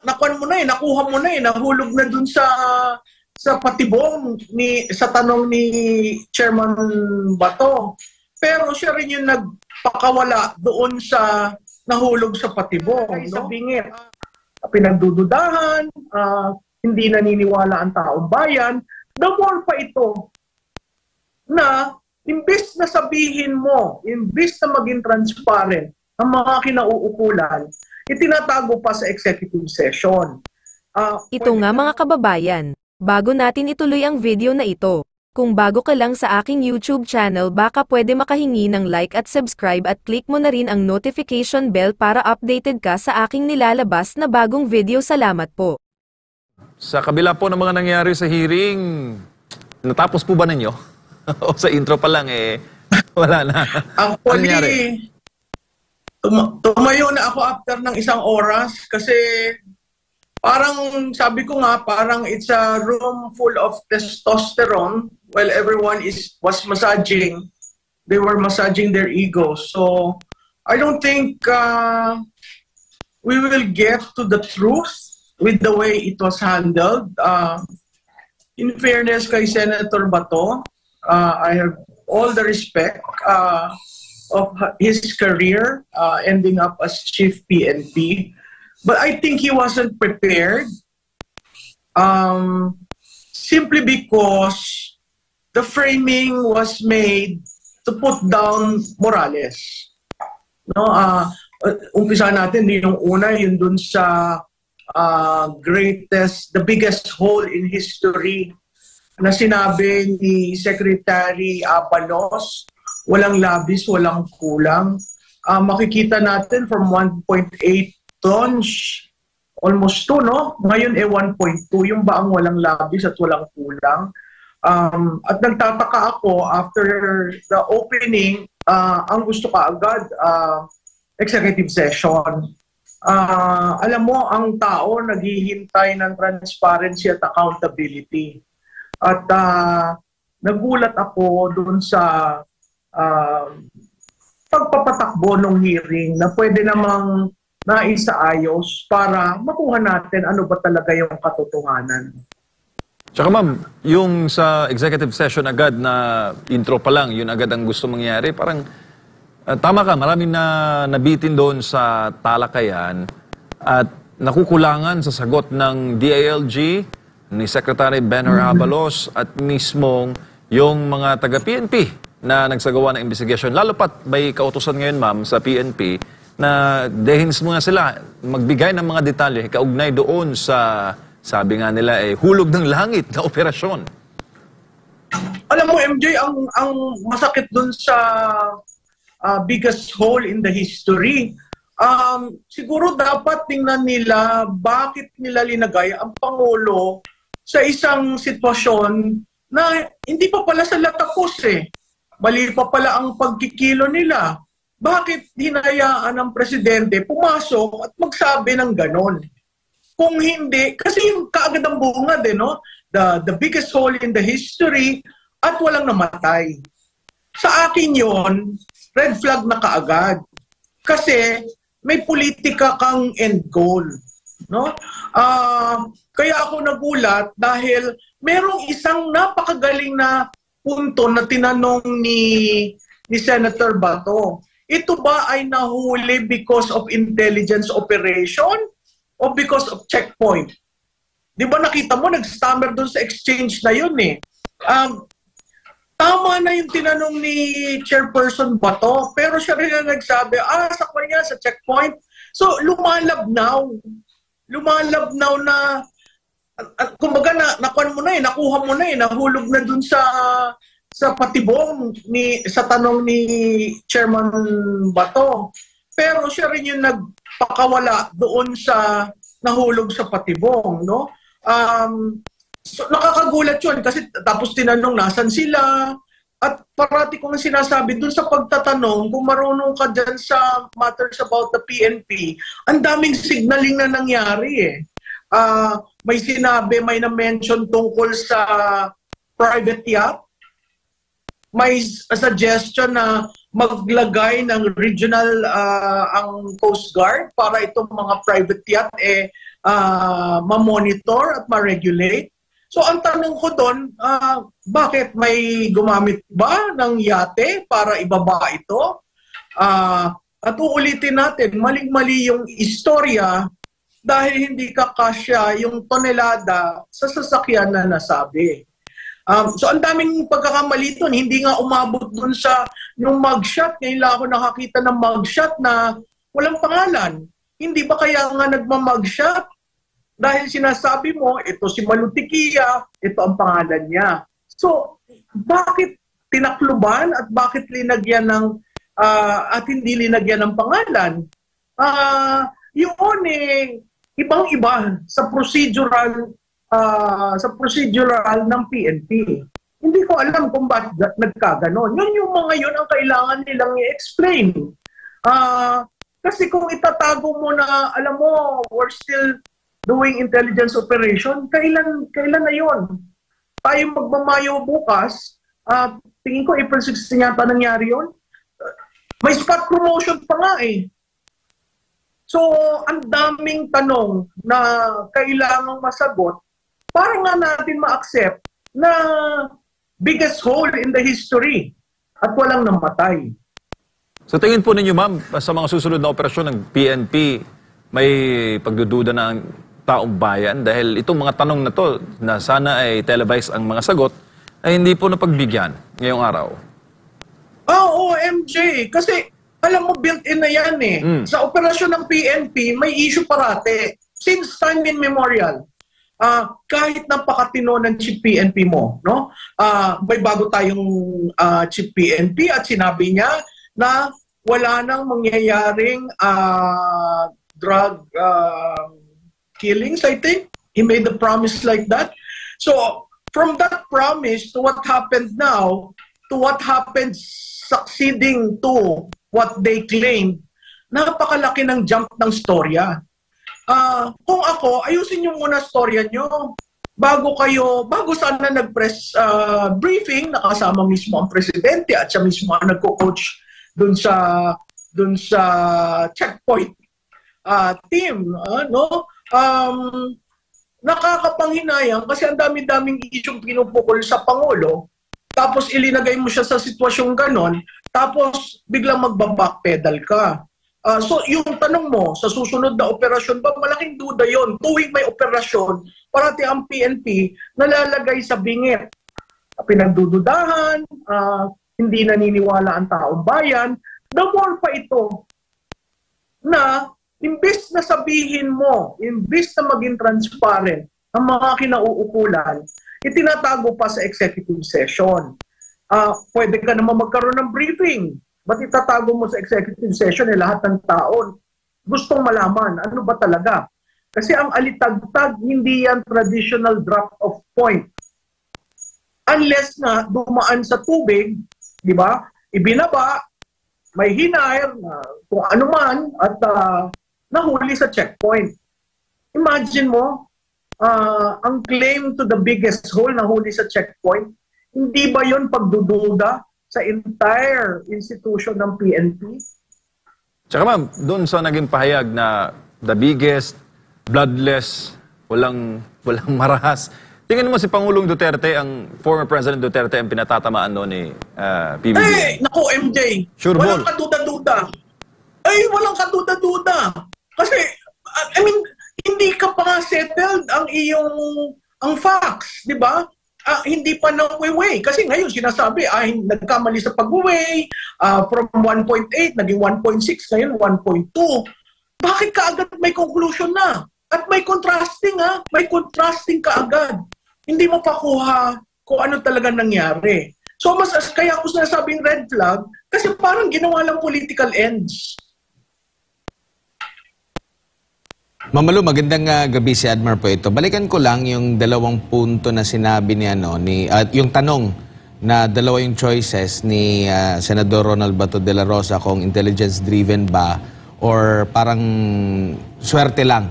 nakuha mo na nakuha mo na nahulog na dun sa patibong sa tanong ni Chairman Bato. Pero siya rin yung nagpakawala doon sa nahulog sa patibong. Sa bingit, pinagdududahan, hindi naniniwala ang taong bayan. The more pa ito na imbis na sabihin mo, imbis na maging transparent ang mga kinauukulan, itinatago pa sa executive session. Ito nga mga kababayan, bago natin ituloy ang video na ito, kung bago ka lang sa aking YouTube channel baka pwede makahingi ng like at subscribe at click mo na rin ang notification bell para updated ka sa aking nilalabas na bagong video. Salamat po. Sa kabila po ng mga nangyari sa hearing, natapos po ba ninyo? O sa intro pa lang wala na? Actually, tumayo na ako after ng isang oras kasi parang sabi ko nga, parang it's a room full of testosterone while everyone was massaging. They were massaging their egos. So I don't think we will get to the truth with the way it was handled. In fairness kay Senator Bato, I have all the respect of his career ending up as Chief PNP. But I think he wasn't prepared simply because the framing was made to put down Morales. No, umpisa natin yung una, yun dun sa the biggest hole in history na sinabi ni Secretary Abalos, walang labis, walang kulang. Makikita natin from 1.8 tons, almost 2, no? Ngayon 1.2, yung baang walang labis at walang kulang. At nagtataka ako, after the opening, ang gusto ka agad, executive session. Alam mo, ang tao naghihintay ng transparency at accountability. At nagulat ako doon sa pagpapatakbo ng hearing na pwede namang naisaayos para makuha natin ano ba talaga yung katotohanan. Tsaka ma'am, yung sa executive session agad na intro pa lang, yun agad ang gusto mangyari, parang tama ka, maraming nabitin doon sa talakayan at nakukulangan sa sagot ng DILG, ni Secretary Benhur Abalos at mismong yung mga taga-PNP na nagsagawa ng investigation. Lalo pat may kautusan ngayon ma'am sa PNP na dehins muna sila magbigay ng mga detalye kaugnay doon sa, sabi nga nila, hulog ng langit na operasyon. Alam mo MJ, ang masakit doon sa biggest hole in the history, siguro dapat tingnan nila bakit nila linagay ang Pangulo sa isang sitwasyon na hindi pa pala sila tapos Mali pa pala ang pagkikilo nila. Bakit hinayaan ng presidente pumasok at magsabi ng ganon? Kung hindi, kasi yung kaagad ang bungad no? The biggest hole in the history at walang namatay. Sa akin yon, red flag na kaagad. Kasi may politika kang end goal. No? Kaya ako nagulat dahil merong isang napakagaling na punto na tinanong ni Senator Bato. Ito ba ay nahuli because of intelligence operation o because of checkpoint? Di ba nakita mo, nag-stammer doon sa exchange na yun Tama na yung tinanong ni Chairperson Bato, pero siya rin na nagsabi, sa kanya, sa checkpoint. So, lumalabnaw na, kumbaga nakuha mo na nakuha mo na nahulog na dun sa patibong sa tanong ni Chairman Bato. Pero siya rin yung nagpakawala doon sa nahulog sa patibong, no? So, nakakagulat yun kasi tapos tinanong nasan sila at parati kong sinasabi dun sa pagtatanong kung marunong ka dyan sa matters about the PNP, ang daming signaling na nangyari may sinabi, may na-mention tungkol sa private yacht, may suggestion na maglagay ng regional ang Coast Guard para itong mga private yacht ma-monitor at ma-regulate. So ang tanong ko doon, bakit may gumamit ba ng yate para ibaba ito? At uulitin natin, maling-mali yung istorya dahil hindi kakasya yung tonelada sa sasakyan na nasabi. So ang daming pagkakamali doon, hindi nga umabot doon sa yung mugshot. Ngayon lang ako nakakita ng mugshot na walang pangalan. Hindi ba kaya nga nagmamugshot? Dahil sinasabi mo, ito si Malutikia, ito ang pangalan niya. So, bakit tinakluban at bakit linagyan ng at hindi linagyan ng pangalan? Yun ibang-iba sa procedural ng PNP. Hindi ko alam kung bakit nagkaganon. Yun yung mga yun ang kailangan nilang i-explain. Kasi kung itatago mo na, alam mo, we're still doing intelligence operation, kailan na yun? Tayo magmamayo bukas, tingin ko April 16 yata nangyari yun. May spot promotion pa nga eh. So, ang daming tanong na kailangang masagot para nga natin ma-accept na biggest hole in the history at walang namatay. So tingin po ninyo, ma'am, sa mga susunod na operasyon ng PNP, may pagdududa ng taong bayan dahil itong mga tanong na to na sana ay televised ang mga sagot ay hindi po napagbigyan ngayong araw. OMG! Kasi alam mo, built-in na yan eh. Sa operasyon ng PNP, may issue parate. Since time immemorial. Kahit napakatino ng chief PNP mo, no? May bago tayong chief PNP at sinabi niya na wala nang mangyayaring drug killings, I think. He made a promise like that. So, from that promise to what happened now, to what happened succeeding to what they claimed, napakalaki ng jump ng storya. Kung ako, ayusin nyo muna storya nyo. Bago sana nag-press briefing, nakasama mismo ang presidente at siya mismo ang nagko-coach dun sa checkpoint team. Nakakapanghinayang kasi ang dami-daming isyong pinupukol sa Pangulo, tapos ilinagay mo siya sa sitwasyong ganon, tapos biglang magbabackpedal ka. So yung tanong mo, sa susunod na operasyon ba, malaking duda yon. Tuwing may operasyon, parati ang PNP nalalagay sa bingit. Pinagdududahan, hindi naniniwala ang taong bayan. The more pa ito na imbis na sabihin mo, imbis na maging transparent ang mga kinauukulan, itinatago pa sa executive session. Pwede ka naman magkaroon ng briefing. Ba't itatago mo sa executive session lahat ng taon gustong malaman ano ba talaga? Kasi ang alitagtag, hindi yan traditional drop of point. Unless na dumaan sa tubig, di ba? Ibinaba, may hinire, kung ano man, at nahuli sa checkpoint. Imagine mo, ang claim to the biggest hole nahuli sa checkpoint, hindi ba yun pagdududa sa entire institution ng PNP? Tsaka ma'am, doon sa naging pahayag na the biggest, bloodless, walang marahas, tingin mo si Pangulong Duterte, ang former President Duterte, ang pinatatamaan noon ni PBBM? Naku MJ, Sure walang ball. kaduda-duda. Walang kaduda-duda. Kasi, I mean, hindi ka pa nga settled ang facts, di ba? Hindi pa na-weigh. Kasi ngayon sinasabi, nagkamali sa pag-weigh, from 1.8, naging 1.6, ngayon 1.2. Bakit kaagad may conclusion na? At may contrasting may contrasting kaagad. Hindi mo pa kuha kung ano talaga nangyari. So kaya ako sinasabing red flag, kasi parang ginawa lang political ends. Mamalu, magandang gabi si Admar po ito. Balikan ko lang yung dalawang punto na sinabi yung tanong na dalawa yung choices ni Senador Ronald Bato de la Rosa kung intelligence driven ba or parang swerte lang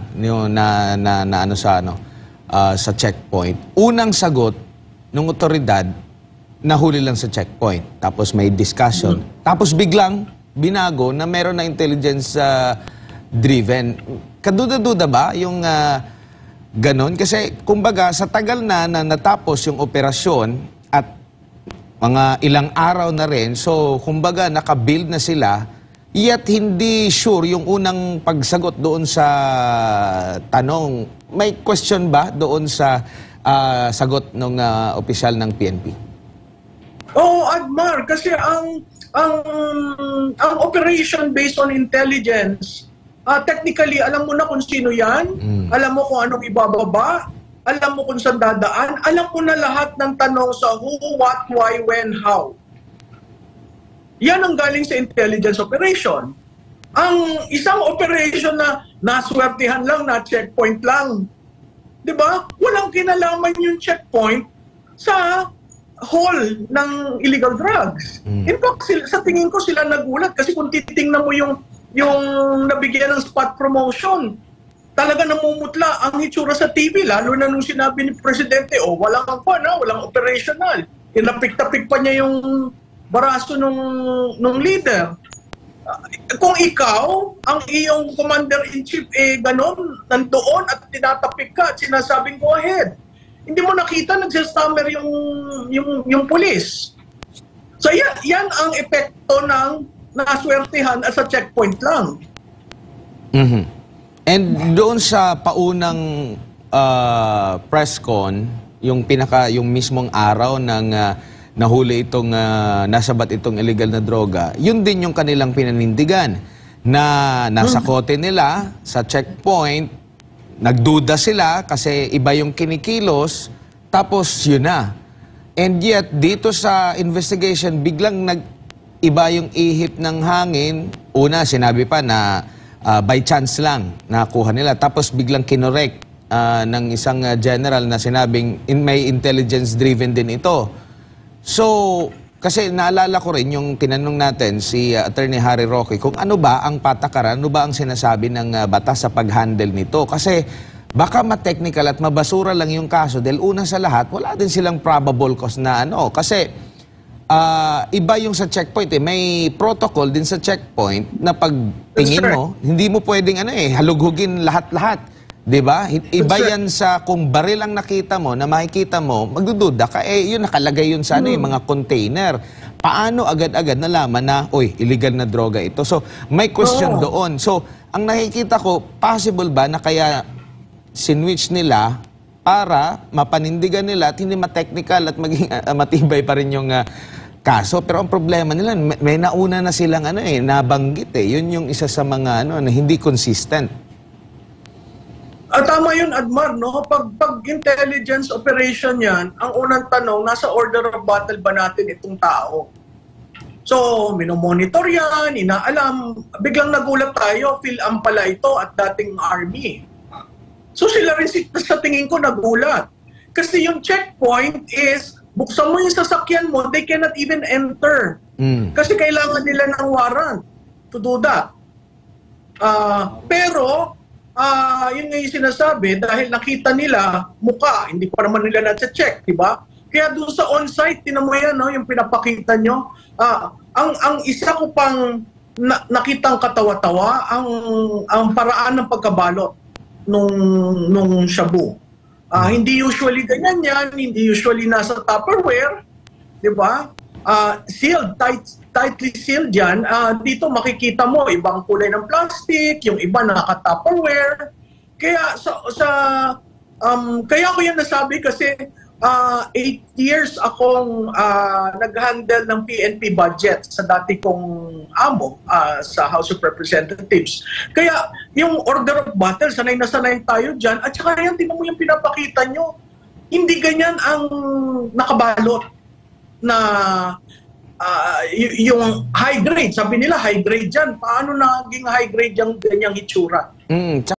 sa checkpoint. Unang sagot ng otoridad, nahuli lang sa checkpoint. Tapos may discussion. Tapos biglang binago na meron na intelligence driven. Kaduda-duda ba yung ganon? Kasi kumbaga sa tagal na natapos yung operasyon at mga ilang araw na rin, so kumbaga nakabuild na sila, yet hindi sure yung unang pagsagot doon sa tanong. May question ba doon sa sagot ng opisyal ng PNP? Oo, Admar, kasi ang operation based on intelligence, technically, alam mo na kung sino yan, alam mo kung anong ibababa, alam mo kung saan dadaan, alam mo na lahat ng tanong sa who, what, why, when, how. Yan ang galing sa intelligence operation. Ang isang operation na naswertihan lang, na checkpoint lang, di ba? Walang kinalaman yung checkpoint sa haul ng illegal drugs. In fact, sa tingin ko sila nagulat kasi kung titingnan mo yung nabigyan ng spot promotion, talaga namumutla ang hitsura sa TV, lalo na nung sinabi ni Presidente, walang walang operational. Inapik-tapik pa niya yung baraso nung leader. Kung ikaw, ang iyong commander-in-chief, ganon, nandoon at tinatapik ka at sinasabing go ahead. Hindi mo nakita, nagsastammer yung pulis. So yan ang epekto ng naswertihan sa checkpoint lang. And doon sa paunang press con, yung mismong araw ng nahuli itong nasabat itong illegal na droga, yun din yung kanilang pinanindigan na nasa kote nila sa checkpoint. Nagduda sila kasi iba yung kinikilos, tapos yun na. And yet, dito sa investigation, biglang nag-iba yung ihip ng hangin. Una, sinabi pa na by chance lang nakuha nila. Tapos biglang kinorek ng isang general na sinabing may intelligence-driven din ito. So, kasi naalala ko rin yung tinanong natin si Attorney Harry Roque kung ano ba ang patakaran, ano ba ang sinasabi ng batas sa pag-handle nito. Kasi baka ma-technical at mabasura lang yung kaso dahil una sa lahat, wala din silang probable cause na ano. Kasi iba yung sa checkpoint may protocol din sa checkpoint na pagtingin mo, hindi mo pwedeng halughugin lahat-lahat. Diba? Iba yan sa kung baril ang nakita mo, na makikita mo, magdududa ka, yun nakalagay yun sa yung mga container. Paano agad-agad nalaman na, illegal na droga ito? So, may question doon. So, ang nakikita ko, possible ba na kaya sinwitch nila para mapanindigan nila at hindi ma-technical at maging matibay pa rin yung kaso? Pero ang problema nila, may nauna na silang nabanggit Yun yung isa sa mga na hindi consistent. Tama yun, Admar, no? Pag intelligence operation yan, ang unang tanong, nasa order of battle ba natin itong tao? So, minomonitor yan, inaalam. Biglang nagulat tayo, PhilAm pala ito at dating army. So, sila rin sa tingin ko nagulat. Kasi yung checkpoint is, buksan mo yung sasakyan mo, they cannot even enter. Kasi kailangan nila ng warrant to do that. Pero, yun nga yung sinasabi, dahil nakita nila muka, hindi pa naman nila na-check, di ba? Kaya doon sa on-site, tinan mo yan, yung pinapakita nyo. Ang isa ko pang nakitang katawa-tawa, ang paraan ng pagkabalot nung shabu. Hindi usually ganyan yan, hindi usually nasa Tupperware, di ba? Sealed, tightly sealed yan. Dito makikita mo, ibang kulay ng plastic, yung iba naka-Tupperware. Kaya kaya ko yan nasabi kasi 8 years akong nag-handle ng PNP budget sa dati kong amo sa House of Representatives. Kaya yung order of battle, sanay na sanay tayo dyan. At saka yan, tingnan mo yung pinapakita nyo. Hindi ganyan ang nakabalot na yung high grade. Sabi nila high grade dyan. Paano naging high grade yung ganyang itsura?